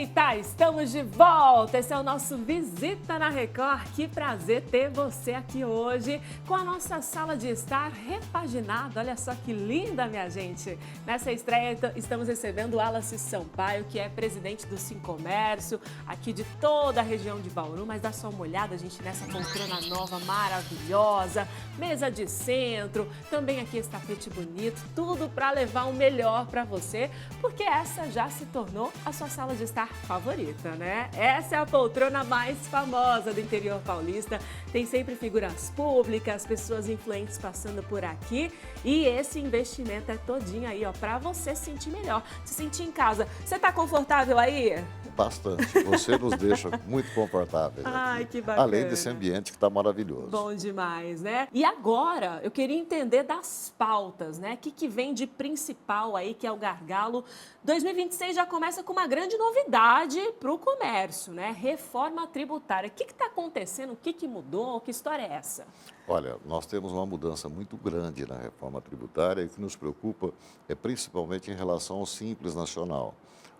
Eita, estamos de volta! Esse é o nosso Visita na Record. Que prazer ter você aqui hoje com a nossa sala de estar repaginada. Olha só que linda, minha gente! Nessa estreia estamos recebendo o Wallace Sampaio, que é presidente do Sincomércio, aqui de toda a região de Bauru. Mas dá só uma olhada, gente, nessa poltrona nova maravilhosa, mesa de centro, também aqui esse tapete bonito, tudo para levar o melhor para você, porque essa já se tornou a sua sala de estar favorita, né? Essa é a poltrona mais famosa do interior paulista. Tem sempre figuras públicas, pessoas influentes passando por aqui. E esse investimento é todinho aí, ó, para você se sentir melhor, se sentir em casa. Você tá confortável aí? Bastante. Você nos deixa muito confortáveis. Ai, aqui. que bacana. Além desse ambiente que está maravilhoso. Bom demais, né? E agora, eu queria entender das pautas, né? O que vem de principal aí, que é o gargalo. 2026 já começa com uma grande novidade para o comércio, né? Reforma tributária. O que está acontecendo? O que mudou? Que história é essa? Olha, nós temos uma mudança muito grande na reforma tributária e o que nos preocupa é principalmente em relação ao Simples Nacional,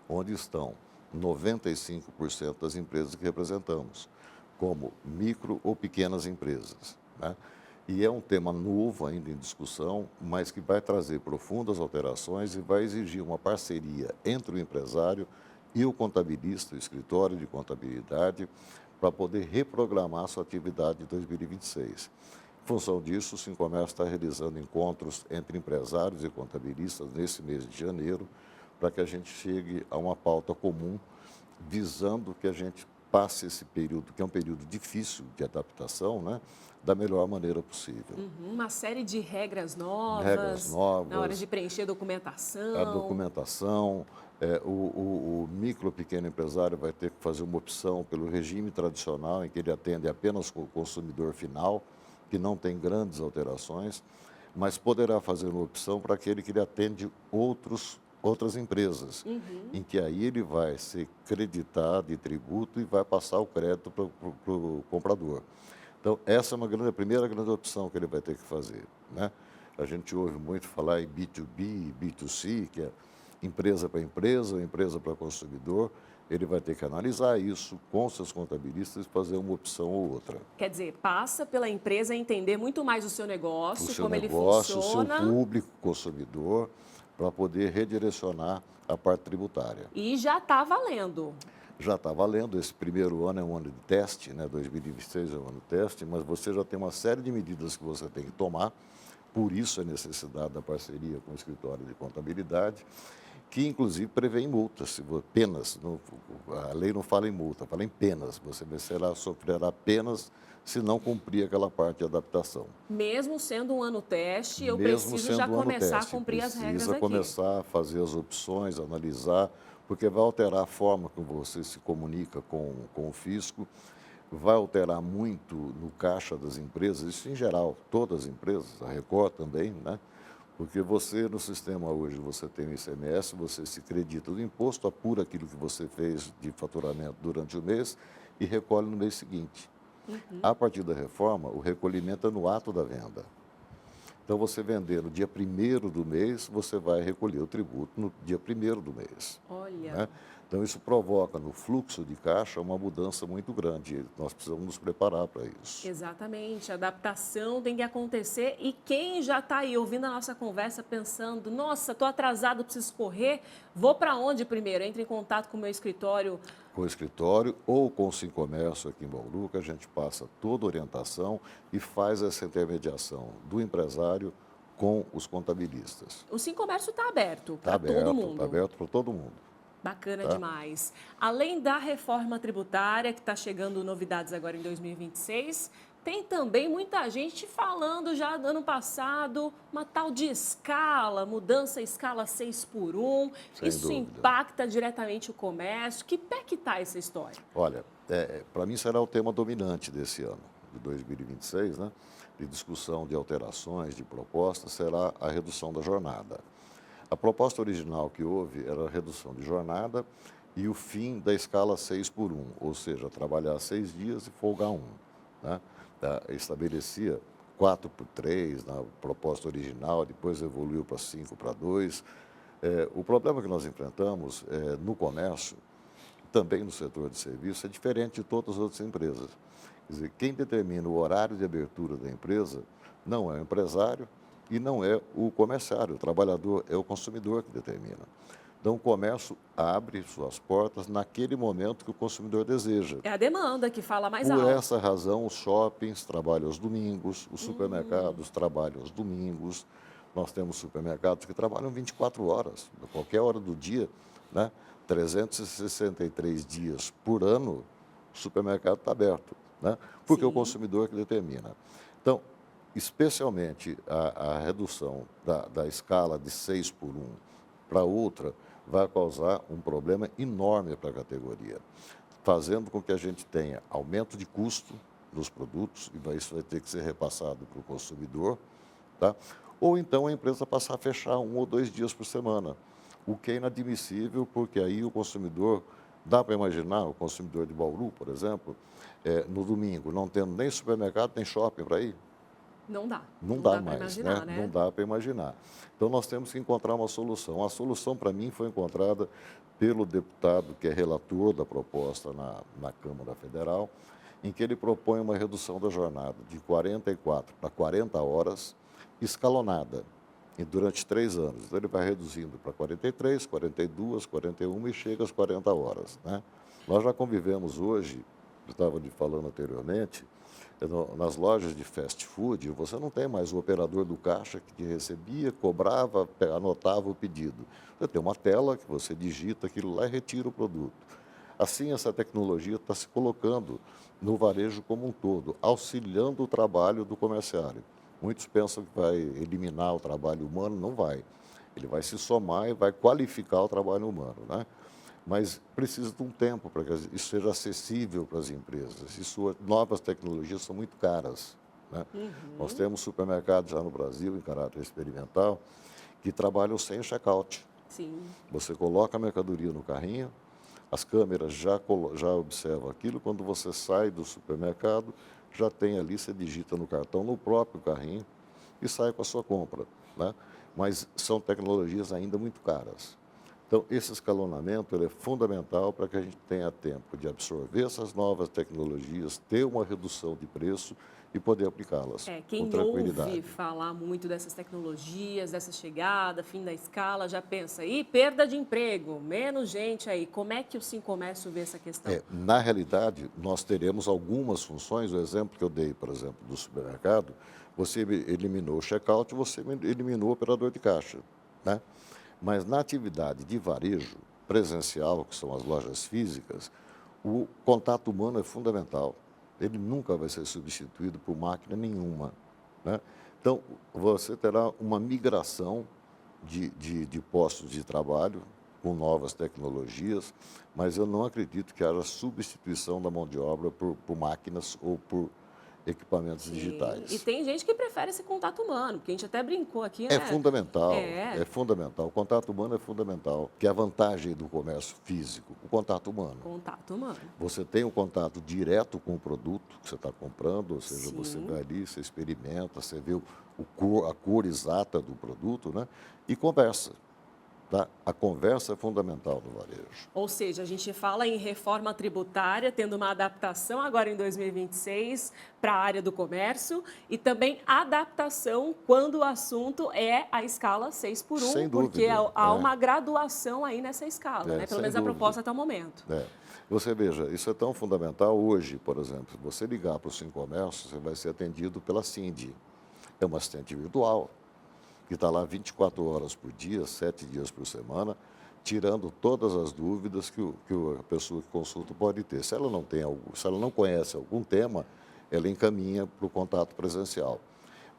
onde estão 95% das empresas que representamos, como micro ou pequenas empresas, né? E é um tema novo ainda em discussão, mas que vai trazer profundas alterações e vai exigir uma parceria entre o empresário e o contabilista, o escritório de contabilidade, para poder reprogramar sua atividade de 2026. Em função disso, o Sincomércio está realizando encontros entre empresários e contabilistas nesse mês de janeiro, para que a gente chegue a uma pauta comum, visando que a gente passe esse período, que é um período difícil de adaptação, né, da melhor maneira possível. Uma série de regras novas, na hora de preencher documentação. A documentação, o micro pequeno empresário vai ter que fazer uma opção pelo regime tradicional, em que ele atende apenas o consumidor final, que não tem grandes alterações, mas poderá fazer uma opção para aquele que ele atende outras empresas, em que aí ele vai ser creditado de tributo e vai passar o crédito para o comprador. Então, essa é a primeira grande opção que ele vai ter que fazer, né? A gente ouve muito falar em B2B e B2C, que é empresa para empresa, empresa para consumidor. Ele vai ter que analisar isso com seus contabilistas e fazer uma opção ou outra. Quer dizer, passa pela empresa entender muito mais o seu negócio, ele funciona. O seu público, consumidor, para poder redirecionar a parte tributária. E já está valendo. Já está valendo. Esse primeiro ano é um ano de teste, né? 2026 é um ano de teste, mas você já tem uma série de medidas que você tem que tomar. Por isso a necessidade da parceria com o escritório de contabilidade, que inclusive prevê multas, penas. A lei não fala em multa, fala em penas. Você sofrerá penas se não cumprir aquela parte de adaptação. Mesmo sendo um ano teste, eu preciso já começar a cumprir as regras aqui. Precisa começar a fazer as opções, analisar, porque vai alterar a forma como você se comunica com o fisco, vai alterar muito no caixa das empresas, isso em geral, todas as empresas, a Record também, né? Porque você, no sistema hoje, você tem o ICMS, você se credita do imposto, apura aquilo que você fez de faturamento durante o mês e recolhe no mês seguinte. A partir da reforma, o recolhimento é no ato da venda. Então, você vender no dia 1º do mês, você vai recolher o tributo no dia 1º do mês. Olha. Né? Então, isso provoca no fluxo de caixa uma mudança muito grande. Nós precisamos nos preparar para isso. Exatamente. A adaptação tem que acontecer. E quem já está aí ouvindo a nossa conversa pensando, nossa, estou atrasado, preciso correr, vou para onde primeiro? Entre em contato com o meu escritório. Com o escritório ou com o Sincomércio aqui em Bauru, que a gente passa toda a orientação e faz essa intermediação do empresário com os contabilistas. O Sincomércio está aberto para todo mundo. Está aberto para todo mundo. Bacana demais. Além da reforma tributária, que está chegando novidades agora em 2026, tem também muita gente falando já do ano passado, uma tal de escala, mudança escala 6x1. Isso impacta diretamente o comércio. Que pé que está essa história? Olha, para mim será o tema dominante desse ano, de 2026, né? De discussão de alterações, de propostas, será a redução da jornada. A proposta original que houve era a redução de jornada e o fim da escala 6x1, ou seja, trabalhar 6 dias e folgar 1. Né? Estabelecia 4x3 na proposta original, depois evoluiu para 5x2. O problema que nós enfrentamos no comércio, também no setor de serviço, é diferente de todas as outras empresas. Quer dizer, quem determina o horário de abertura da empresa não é o empresário e não é o comerciário, o trabalhador, é o consumidor que determina. Então, o comércio abre suas portas naquele momento que o consumidor deseja. É a demanda que fala mais Por alto. essa razão, os shoppings trabalham aos domingos, os supermercados trabalham aos domingos. Nós temos supermercados que trabalham 24 horas, a qualquer hora do dia, né? 363 dias por ano, o supermercado está aberto, né? Porque é o Sim. consumidor que determina. Então, especialmente a redução da escala de 6 por 1 para outra, vai causar um problema enorme para a categoria, fazendo com que a gente tenha aumento de custo dos produtos, e isso vai ter que ser repassado para o consumidor, tá? Ou então a empresa passar a fechar 1 ou 2 dias por semana, o que é inadmissível, porque aí o consumidor, dá para imaginar, o consumidor de Bauru, por exemplo, no domingo, não tendo nem supermercado, nem shopping para ir? Não dá. Não Não dá dá para mais, imaginar, né? Não né? dá para imaginar. Então, nós temos que encontrar uma solução. A solução, para mim, foi encontrada pelo deputado que é relator da proposta na Câmara Federal, em que ele propõe uma redução da jornada de 44 para 40 horas, escalonada, e durante 3 anos. Então, ele vai reduzindo para 43, 42, 41 e chega às 40 horas, né? Nós já convivemos hoje, eu estava lhe falando anteriormente, nas lojas de fast food, você não tem mais o operador do caixa que te recebia, cobrava, anotava o pedido. Você tem uma tela que você digita aquilo lá e retira o produto. Assim, essa tecnologia está se colocando no varejo como um todo, auxiliando o trabalho do comerciário. Muitos pensam que vai eliminar o trabalho humano, não vai. Ele vai se somar e vai qualificar o trabalho humano, né? Mas precisa de um tempo para que isso seja acessível para as empresas. Novas tecnologias são muito caras, né? Nós temos supermercados já no Brasil, em caráter experimental, que trabalham sem check-out. Sim. Você coloca a mercadoria no carrinho, as câmeras já observam aquilo, quando você sai do supermercado, já tem ali, você digita no cartão, no próprio carrinho, e sai com a sua compra, né? Mas são tecnologias ainda muito caras. Então, esse escalonamento ele é fundamental para que a gente tenha tempo de absorver essas novas tecnologias, ter uma redução de preço e poder aplicá-las com Quem tranquilidade. ouve falar muito dessas tecnologias, dessa chegada, fim da escala, já pensa, perda de emprego, menos gente aí. Como é que o Sincomércio vê essa questão? Na realidade, nós teremos algumas funções, o exemplo que eu dei, por exemplo, do supermercado, você eliminou o check-out, você eliminou o operador de caixa, né? Mas na atividade de varejo presencial, que são as lojas físicas, o contato humano é fundamental. Ele nunca vai ser substituído por máquina nenhuma, né? Então, você terá uma migração de postos de trabalho com novas tecnologias, mas eu não acredito que haja substituição da mão de obra por máquinas ou por equipamentos digitais. E tem gente que prefere esse contato humano, porque a gente até brincou aqui, né? É fundamental, É. é fundamental. O contato humano é fundamental, que é a vantagem do comércio físico, o contato humano. Contato humano. Você tem o contato direto com o produto que você está comprando, ou seja, Sim. você vai ali, você experimenta, você vê a cor exata do produto, né? E conversa. Tá? A conversa é fundamental no varejo. Ou seja, a gente fala em reforma tributária, tendo uma adaptação agora em 2026 para a área do comércio e também adaptação quando o assunto é a escala 6 por 1, Sem porque dúvida, há uma graduação aí nessa escala, né? Pelo sem menos a dúvida. proposta até o momento. Você veja, isso é tão fundamental hoje, por exemplo, se você ligar para o Sincomércio, você vai ser atendido pela Cindy. É uma assistente virtual, que está lá 24 horas por dia, 7 dias por semana, tirando todas as dúvidas que a pessoa que consulta pode ter. Se ela não conhece algum tema, ela encaminha para o contato presencial.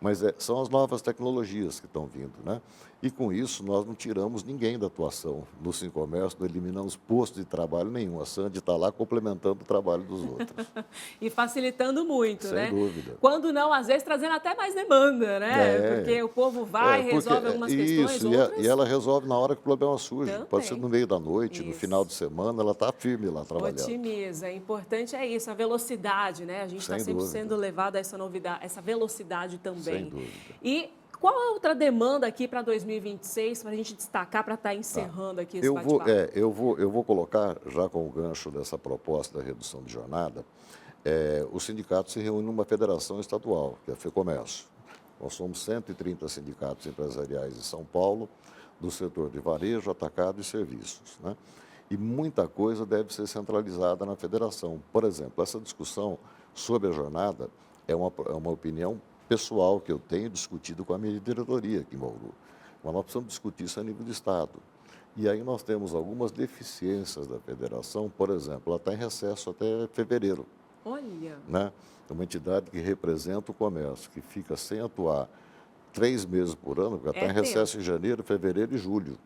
Mas são as novas tecnologias que estão vindo, né? E com isso nós não tiramos ninguém da atuação no Sincomércio, não eliminamos posto de trabalho nenhum. A Sandy está lá complementando o trabalho dos outros. E facilitando muito, né? Sem dúvida. Quando não, às vezes trazendo até mais demanda, né? Porque o povo vai, resolve algumas questões, isso, outras... e ela resolve na hora que o problema surge. Também. Pode ser no meio da noite, no Isso. final de semana, ela está firme lá trabalhando. Otimiza. O importante é isso, a velocidade, né? A gente está Sem sempre dúvida. sendo levado a essa novidade, essa velocidade também. Sem dúvida. E Qual a outra demanda aqui para 2026, para a gente destacar, para estar encerrando aqui esse bate-papo? Eu vou colocar, já com o gancho dessa proposta da redução de jornada, o sindicato se reúne numa federação estadual, que é a FEComércio. Nós somos 130 sindicatos empresariais em São Paulo, do setor de varejo, atacado e serviços, né? E muita coisa deve ser centralizada na federação. Por exemplo, essa discussão sobre a jornada é uma opinião pessoal que eu tenho discutido com a minha diretoria aqui em Bauru. Mas nós precisamos discutir isso a nível de Estado. E aí nós temos algumas deficiências da federação, por exemplo, ela está em recesso até fevereiro. Olha! Né? É uma entidade que representa o comércio, que fica sem atuar 3 meses por ano, porque está em recesso em janeiro, fevereiro e julho.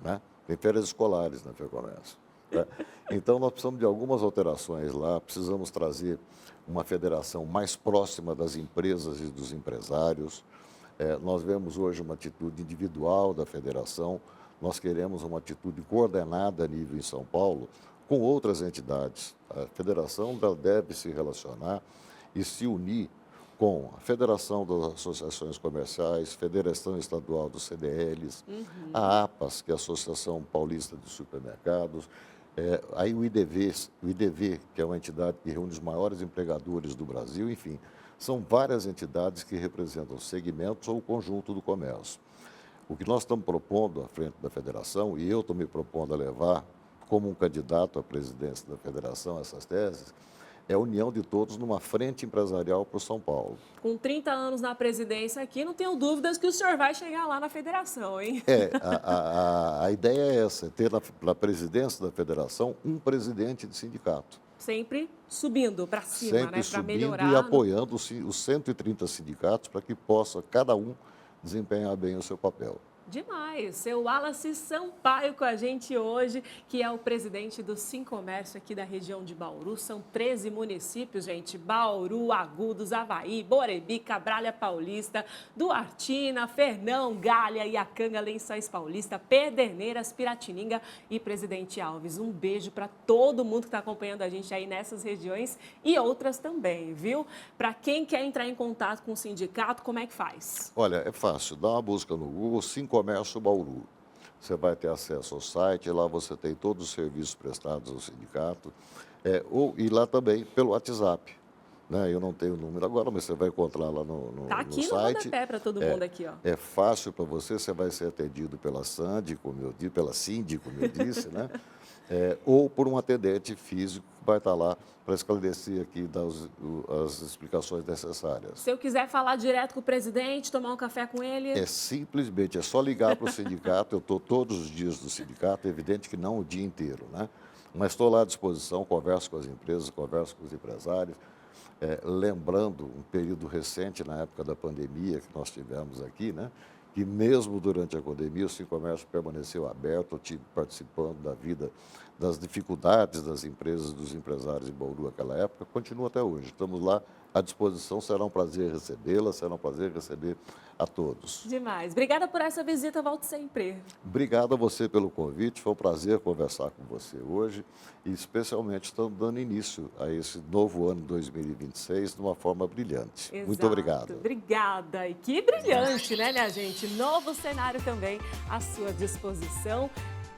Né? Tem férias escolares na FEComércio. Né? Então, nós precisamos de algumas alterações lá, precisamos trazer uma federação mais próxima das empresas e dos empresários. Nós vemos hoje uma atitude individual da federação, nós queremos uma atitude coordenada a nível em São Paulo com outras entidades. A federação deve se relacionar e se unir com a Federação das Associações Comerciais, Federação Estadual dos CDLs, a APAS, que é a Associação Paulista de Supermercados, aí o IDV, que é uma entidade que reúne os maiores empregadores do Brasil, enfim, são várias entidades que representam segmentos ou o conjunto do comércio. O que nós estamos propondo à frente da federação, e eu estou me propondo a levar como um candidato à presidência da federação essas teses, é a união de todos numa frente empresarial para o São Paulo. Com 30 anos na presidência aqui, não tenho dúvidas que o senhor vai chegar lá na federação, hein? A ideia é essa, ter na presidência da federação um presidente de sindicato. Sempre subindo para cima, sempre né? Para melhorar. Sempre subindo e apoiando os 130 sindicatos para que possa, cada um, desempenhar bem o seu papel. Demais. Seu Wallace Sampaio com a gente hoje, que é o presidente do Sincomércio aqui da região de Bauru. São 13 municípios, gente. Bauru, Agudos, Avaí, Borebi, Cabralha Paulista, Duartina, Fernão, Galha, Iacanga, Lençóis Paulista, Pederneiras, Piratininga e Presidente Alves. Um beijo para todo mundo que está acompanhando a gente aí nessas regiões e outras também, viu? Para quem quer entrar em contato com o sindicato, como é que faz? Olha, é fácil. Dá uma busca no Google, Sincomércio Bauru. Você vai ter acesso ao site, lá você tem todos os serviços prestados ao sindicato, e lá também pelo WhatsApp. Né? Eu não tenho o número agora, mas você vai encontrar lá no Tá aqui no no site. rodapé para todo mundo aqui, ó. É fácil para você vai ser atendido pela Sandy, como eu disse, pela Cindy, como eu disse, né? Ou por um atendente físico que vai estar lá para esclarecer aqui, dar as explicações necessárias. Se eu quiser falar direto com o presidente, tomar um café com ele... É só ligar para o sindicato, eu estou todos os dias do sindicato, é evidente que não o dia inteiro, né? Mas estou lá à disposição, converso com as empresas, converso com os empresários, lembrando um período recente, na época da pandemia que nós tivemos aqui, né? Que mesmo durante a pandemia o Sincomércio permaneceu aberto, eu estive participando da vida, das dificuldades das empresas, dos empresários em Bauru naquela época, continua até hoje. Estamos lá à disposição, será um prazer recebê-la, será um prazer receber a todos. Demais. Obrigada por essa visita, volte sempre. Obrigado a você pelo convite, foi um prazer conversar com você hoje e especialmente estamos dando início a esse novo ano 2026 de uma forma brilhante. Exato. Muito obrigado. Obrigada. E que brilhante, né, minha gente? Novo cenário também à sua disposição.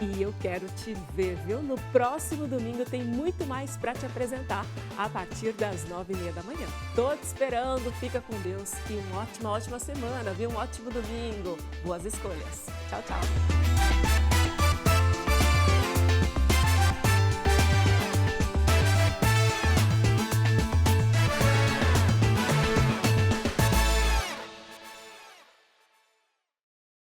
E eu quero te ver, viu? No próximo domingo tem muito mais para te apresentar a partir das 9h30 da manhã. Tô te esperando, fica com Deus e uma ótima semana, viu? Um ótimo domingo. Boas escolhas. Tchau, tchau.